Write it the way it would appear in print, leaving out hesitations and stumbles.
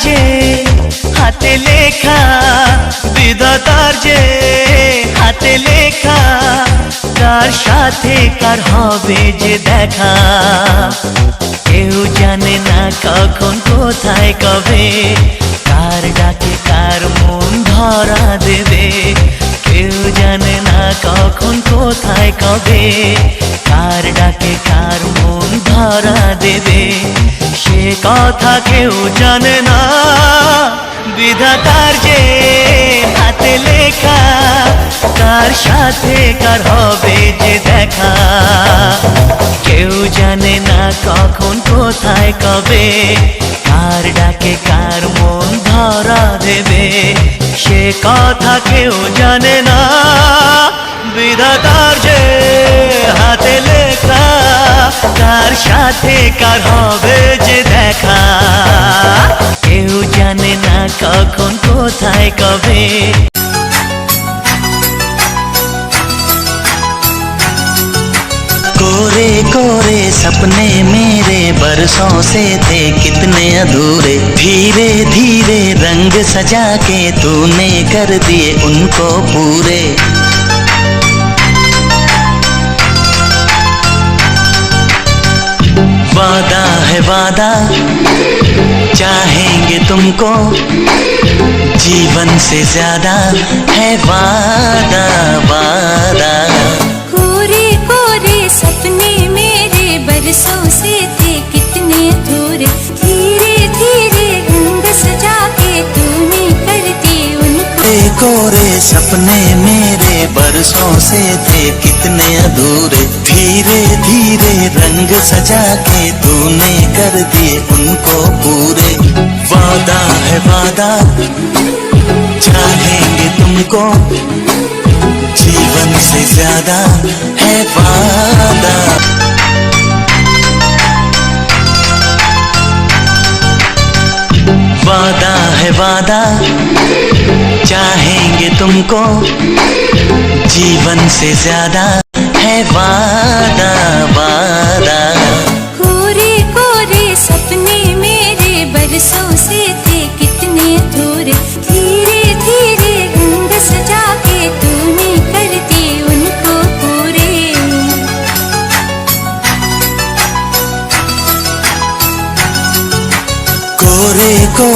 যে হাতে লেখা, বিধাতার যে হাতে লেখা, কার সাথে কার হবে যে দেখা। কেউ জানে না কখন কোথায় কবে, কার ডাকে কার মন ধরা দেবে। কেউ জানে না কখন কোথায় কবে, কার ডাকে কার মন ধরা দেবে। সে কথা কেউ জানে না, বিধাতার যে হাতে লেখা, কার সাথে কার হবে যে দেখা। কেউ জানে না কখন কোথায় কবে, কার ডাকে কার মন ধরা দেবে। সে কথা কেউ জানে না, বিধাতার যে হাতে লেখা, কার সাথে কার হবে যে দেখা। কেউ জানে না কখন কোথায় কবে। कोरे कोरे सपने मेरे बरसों से थे कितने अधूरे, धीरे धीरे रंग सजा के तूने कर दिए उनको पूरे। वादा है वादा, चाहेंगे तुमको, जीवन से ज्यादा है वादा वादा। कोरे कोरे सपने मेरे बरसों से थे कितने अधूरे, धीरे धीरे रंग सजा के तूने कर दिए उनको। कोरे सपने मेरे बरसों से थे कितने अधूरे, धीरे धीरे रंग सजा के तूने कर दिए उनको पूरे। वादा है वादा, चाहेंगे तुमको, जीवन से ज्यादा है वादा। वादा है वादा, चाहेंगे तुमको, जीवन से ज्यादा है वादा वादा। कोरे कोरे सपने मेरे बरसों से थे कितने अधूरे, धीरे धीरे रंग सजा के तूने कर दिए उनको पूरे। कोरे को